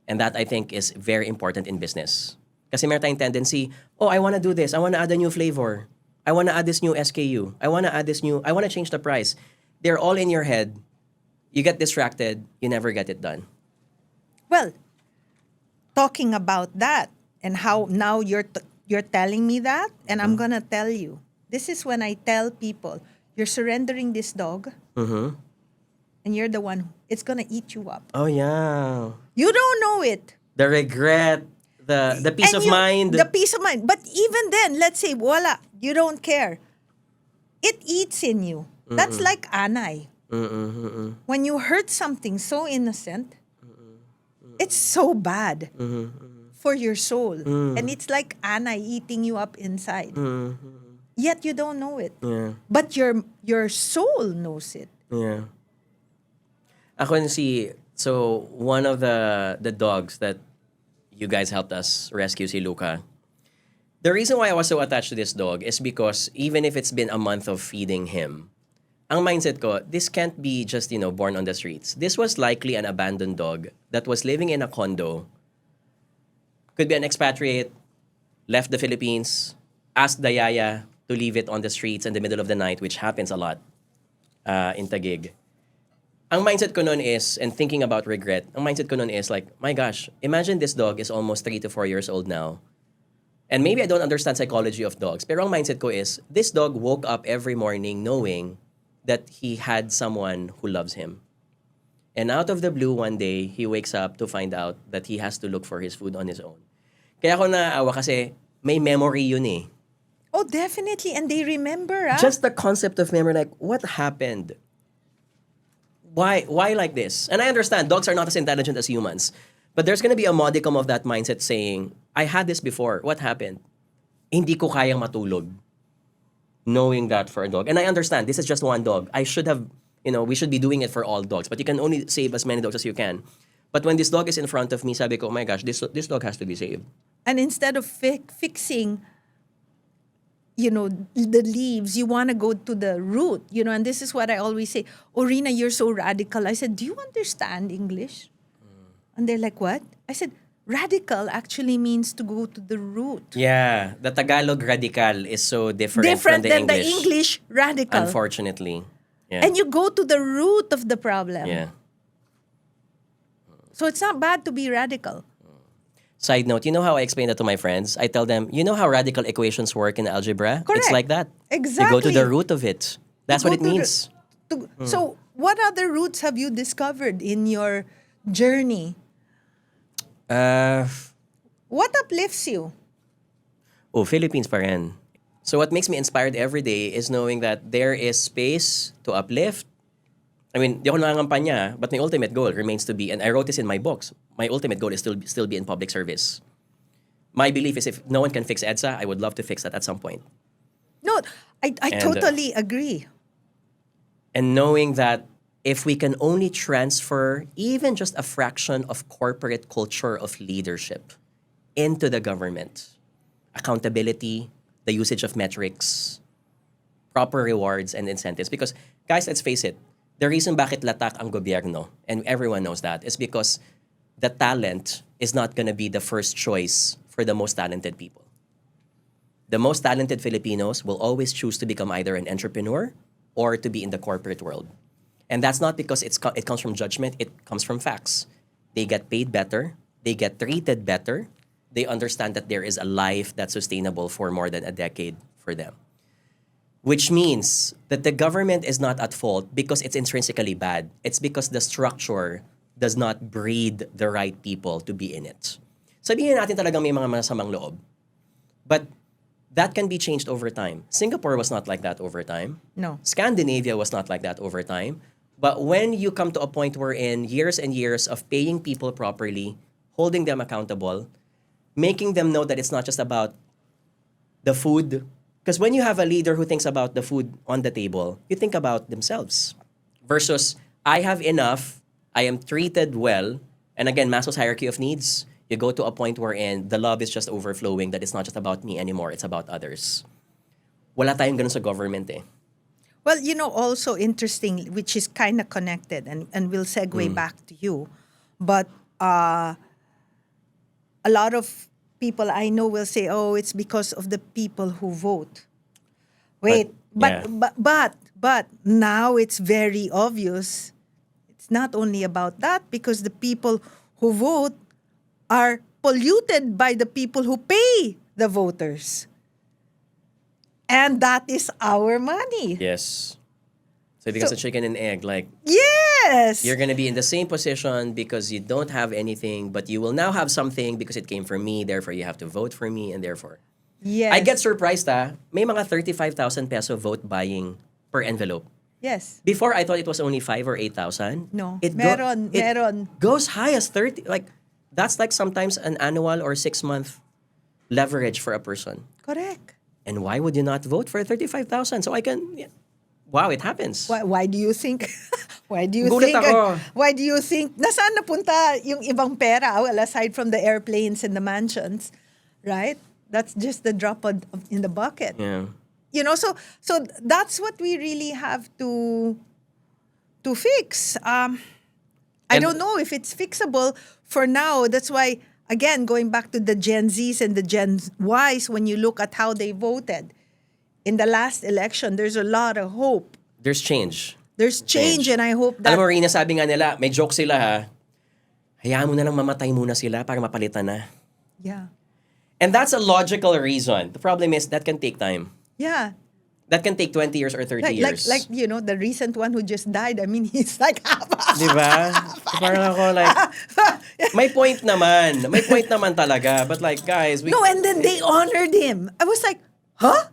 And that I think is very important in business. Kasi meron tayong tendency, oh, I want to do this. I want to add a new flavor. I want to add this new SKU. I want to change the price. They're all in your head. You get distracted. You never get it done. Well, talking about that and how now you're telling me that, and I'm gonna tell you. This is when I tell people, you're surrendering this dog, and you're the one, it's gonna eat you up. Oh, yeah. You don't know it. The regret, the peace And of mind. The peace of mind. But even then, let's say, voila, you don't care. It eats in you. That's like anay. When you hurt something so innocent, it's so bad for your soul. And it's like anay eating you up inside. Yet you don't know it. Yeah. But your soul knows it. Yeah. Ako so one of the dogs that you guys helped us rescue, si Luca, the reason why I was so attached to this dog is because even if it's been a month of feeding him, ang mindset ko, this can't be just, born on the streets. This was likely an abandoned dog that was living in a condo. Could be an expatriate, left the Philippines, asked the yaya to leave it on the streets in the middle of the night, which happens a lot in Taguig. Ang mindset ko nun is, and thinking about regret, ang mindset ko nun is like, my gosh, imagine this dog is almost 3 to 4 years old now. And maybe I don't understand psychology of dogs, pero ang mindset ko is, this dog woke up every morning knowing that he had someone who loves him. And out of the blue, one day, he wakes up to find out that he has to look for his food on his own. Kaya ako naawa kasi may memory yun eh. Oh, definitely. And they remember, Just the concept of memory, like, what happened? Why like this? And I understand, dogs are not as intelligent as humans. But there's gonna be a modicum of that mindset saying, I had this before. What happened? Hindi ko kayang matulog. Knowing that for a dog. And I understand, this is just one dog. I should have, we should be doing it for all dogs. But you can only save as many dogs as you can. But when this dog is in front of me, sabi ko, oh my gosh, this dog has to be saved. And instead of fixing, the leaves, you want to go to the root, and this is what I always say, oh, Rina, you're so radical. I said, do you understand English? And they're like, what? I said, radical actually means to go to the root. Yeah, the Tagalog radical is so different from the than English. the English radical. Unfortunately. Yeah. And you go to the root of the problem. Yeah. So it's not bad to be radical. Side note, you know how I explain that to my friends? I tell them, you know how radical equations work in algebra? Correct. It's like that. Exactly. You go to the root of it. That's You what go it to means. So what other roots have you discovered in your journey? What uplifts you? Philippines pa rin. So what makes me inspired every day is knowing that there is space to uplift. I mean, di ako nangangampanya, but my ultimate goal remains to be, and I wrote this in my books, my ultimate goal is still be in public service. My belief is if no one can fix EDSA, I would love to fix that at some point. No, I totally agree. And knowing that if we can only transfer even just a fraction of corporate culture of leadership into the government, accountability, the usage of metrics, proper rewards and incentives. Because, guys, let's face it, the reason bakit latak ang gobyerno, and everyone knows that, is because the talent is not going to be the first choice for the most talented people. The most talented Filipinos will always choose to become either an entrepreneur or to be in the corporate world. And that's not because it comes from judgment, it comes from facts. They get paid better, they get treated better, they understand that there is a life that's sustainable for more than a decade for them. Which means that the government is not at fault because it's intrinsically bad. It's because the structure does not breed the right people to be in it. sabihin natin talagang may mga masamang loob. But that can be changed over time. Singapore was not like that over time. No. Scandinavia was not like that over time. But when you come to a point where in years and years of paying people properly, holding them accountable, making them know that it's not just about the food. Because when you have a leader who thinks about the food on the table, you think about themselves. Versus, I have enough, I am treated well, and again, Maslow's hierarchy of needs, you go to a point wherein the love is just overflowing, that it's not just about me anymore, it's about others. Wala tayong ganun sa government eh. Well, also interesting, which is kind of connected, and we'll segue back to you. But a lot of people I know will say, "Oh, it's because of the people who vote." Wait, but now it's very obvious. It's not only about that, because the people who vote are polluted by the people who pay the voters. And that is our money. Yes. So because So- of chicken and egg, like, Yes. you're going to be in the same position because you don't have anything, but you will now have something because it came from me, therefore you have to vote for me, and therefore. Yes. I get surprised may mga 35,000 peso vote buying per envelope. Yes. Before, I thought it was only 5 or 8,000. No. It Meron. goes high as 30. Like, that's like sometimes an annual or 6-month leverage for a person. Correct. And why would you not vote for 35,000? So I can, wow, it happens. Why do you think? Why do you Gulat think? ako. Why do you think? Nasaan napunta yung ibang pera? Well, aside from the airplanes and the mansions, right? That's just the drop in the bucket. Yeah. So that's what we really have to fix. I And- don't know if it's fixable for now. That's why, again, going back to the Gen Zs and the Gen Ys, when you look at how they voted in the last election, there's a lot of hope. There's change. There's change, and I hope that... Alam mo, Rina, sabi nga nila, may joke sila ha. Hayaan mo na lang mamatay muna sila para mapalitan na. Yeah. And that's a logical reason. The problem is that can take time. Yeah. That can take 20 years or 30 years. Like the recent one who just died. I mean, he's like... Di ba? So parang ako like, may point naman. May point naman talaga. But like, guys, we... No, and then they honored him. I was like, huh?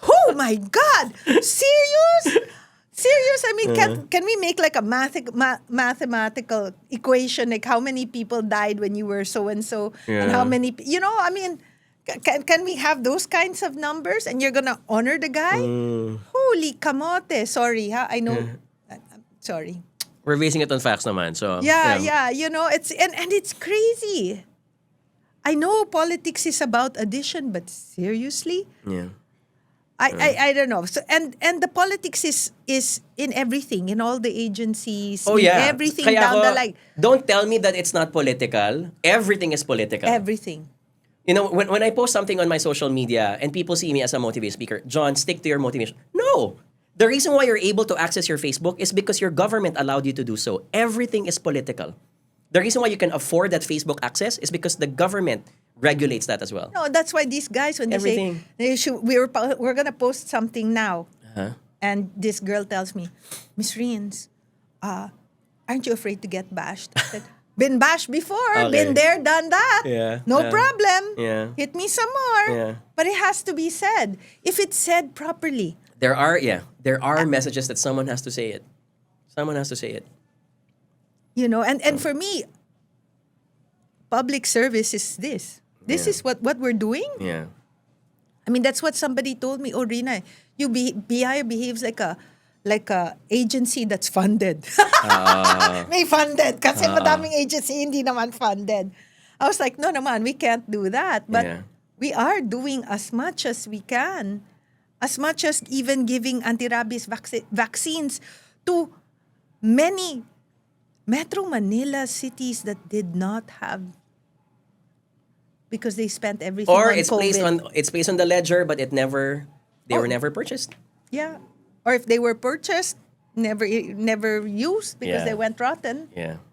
Oh my God! Serious? Serious? I mean, can we make like a mathematical equation, like how many people died when you were so and so, and how many? I mean, can we have those kinds of numbers? And you're gonna honor the guy? Holy kamote! Sorry, I know. Sorry. We're basing it on facts naman. So Yeah. It's and it's crazy. I know politics is about addition, but seriously. Yeah. I don't know. So and the politics is in everything, in all the agencies, Oh in yeah. everything Kaya down ako, the line. Don't tell me that it's not political. Everything is political. Everything. When I post something on my social media and people see me as a motivational speaker, John, stick to your motivation. No. The reason why you're able to access your Facebook is because your government allowed you to do so. Everything is political. The reason why you can afford that Facebook access is because the government regulates that as well. No, that's why these guys, when they Everything. say we're gonna post something now, and this girl tells me, Miss Reens, aren't you afraid to get bashed? I said, been bashed before, Okay. been there, done that. Yeah, No yeah. problem. Yeah. Hit me some more. Yeah. But it has to be said. If it's said properly. There are messages that someone has to say it. Someone has to say it. And for me, public service is this. This is what we're doing. Yeah. I mean, that's what somebody told me. Oh, Rina, Biyaya behaves like a agency that's funded. May funded kasi madaming agency hindi naman funded. I was like, no naman, we can't do that. But Yeah. we are doing as much as we can. As much as even giving anti-rabies vaccines to many Metro Manila cities that did not have, because they spent everything Or on it's COVID. placed on the ledger, but they were never purchased. Yeah. Or if they were purchased, never used because Yeah. they went rotten. Yeah.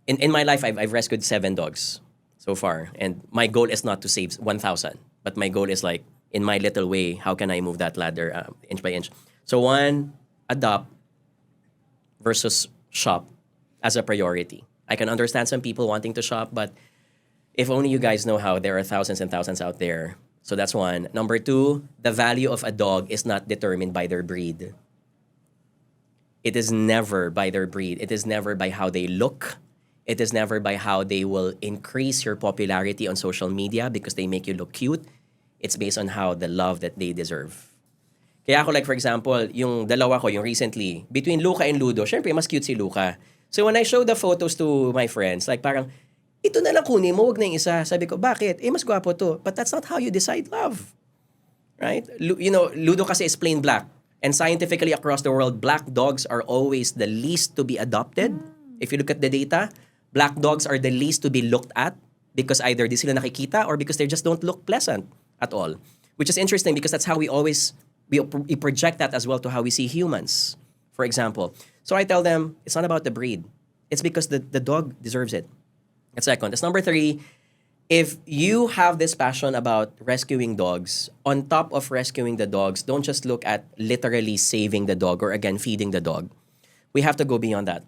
In my life, I've rescued 7 dogs so far, and my goal is not to save 1,000, but my goal is like, in my little way, how can I move that ladder inch by inch? So 1, adopt versus shop as a priority. I can understand some people wanting to shop, but if only you guys know how, there are thousands and thousands out there. So that's one. Number two, the value of a dog is not determined by their breed. It is never by their breed. It is never by how they look. It is never by how they will increase your popularity on social media because they make you look cute. It's based on how the love that they deserve. Kaya ako, like for example, yung dalawa ko, yung recently, between Luca and Ludo, syempre mas cute si Luca. So when I show the photos to my friends, like parang, ito na lang kunin mo, wag na yung isa. Sabi ko, bakit? Mas gwapo to. But that's not how you decide love. Right? Ludo kasi is plain black. And scientifically across the world, black dogs are always the least to be adopted. If you look at the data, black dogs are the least to be looked at because either di sila nakikita or because they just don't look pleasant at all. Which is interesting because that's how we project that as well to how we see humans, for example. So I tell them, it's not about the breed. It's because the dog deserves it. That's second. That's number three. If you have this passion about rescuing dogs, on top of rescuing the dogs, don't just look at literally saving the dog or again feeding the dog. We have to go beyond that.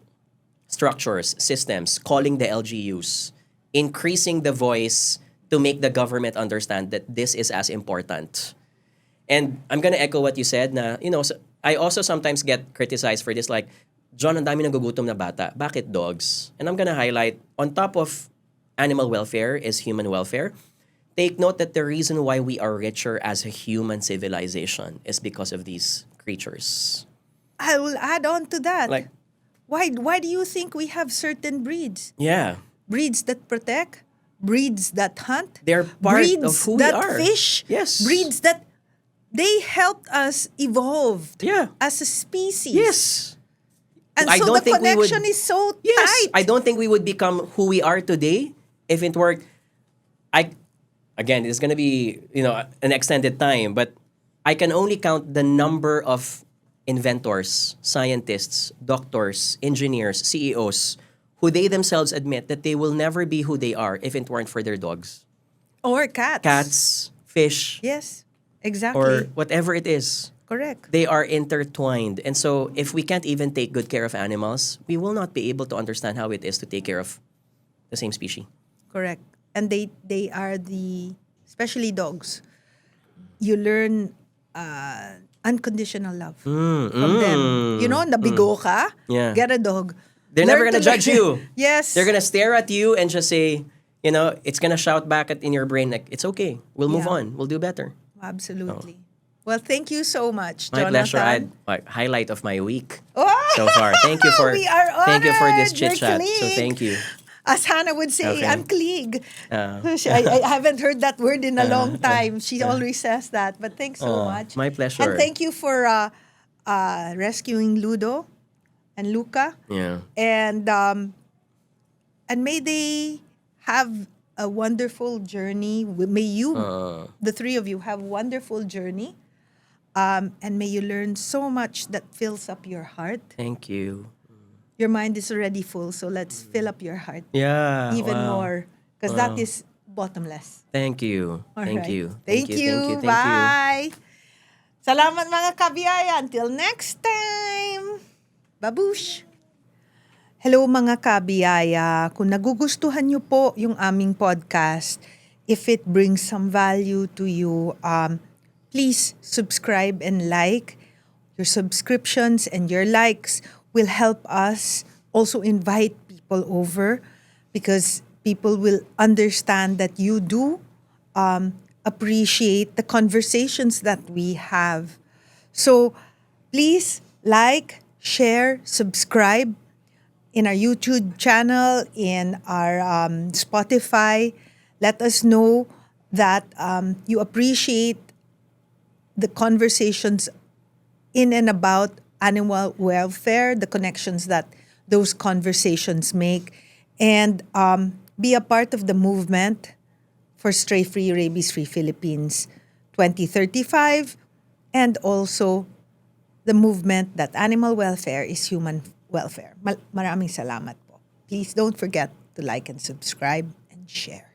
Structures, systems, calling the LGUs, increasing the voice to make the government understand that this is as important. And I'm gonna echo what you said na, I also sometimes get criticized for this like, John, ang dami nagugutom na bata. Bakit dogs? And I'm gonna highlight, on top of animal welfare is human welfare. Take note that the reason why we are richer as a human civilization is because of these creatures. I will add on to that. Like, why do you think we have certain breeds? yeah. Breeds that protect, breeds that hunt, They're part breeds of who we that are. fish, Yes. breeds that they helped us evolve Yeah. as a species. Yes. And I so don't the think we would- connection is so Yes. tight. I don't think we would become who we are today if it were. Again, it's gonna be an extended time, but I can only count the number of inventors, scientists, doctors, engineers, CEOs who they themselves admit that they will never be who they are if it weren't for their dogs, Or cats. cats, fish, Yes, exactly. or whatever it is. Correct. They are intertwined. And so if we can't even take good care of animals, we will not be able to understand how it is to take care of the same species. Correct. And they are especially dogs. You learn unconditional love from them. Nabigo ka, Yeah. get a dog. They're never Learn gonna to judge learn- you. Yes. They're gonna stare at you and just say, it's gonna shout back in your brain like, it's okay. We'll move Yeah. on. We'll do better. Absolutely. Well, thank you so much, My Jonathan. pleasure. Highlight of my week Oh! so far. Thank you for We are thank you for this honored. You're chit chat. So colleague. thank you. As Hannah would say, Okay. I'm Klieg. Uh. I haven't heard that word in a long time. She always says that. But thanks so much. My pleasure. And thank you for rescuing Ludo and Luca. Yeah. And may they have a wonderful journey. May you, the three of you, have a wonderful journey. And may you learn so much that fills up your heart. Thank you. Your mind is already full, so let's fill up your heart Yeah. even wow. more. Because that is bottomless. Thank you. All Thank right. you. Thank you. Bye. Salamat mga kabiyaya. Until next time. Babush. Hello mga kabiyaya. Kung nagugustuhan niyo po yung aming podcast, if it brings some value to you, please subscribe and like. Your subscriptions and your likes will help us also invite people over because people will understand that you do appreciate the conversations that we have. So please like, share, subscribe in our YouTube channel, in our Spotify. Let us know that you appreciate the conversations in and about animal welfare, the connections that those conversations make, and be a part of the movement for stray-free, rabies-free Philippines 2035, and also the movement that animal welfare is human welfare. Maraming salamat po. Please don't forget to like and subscribe and share.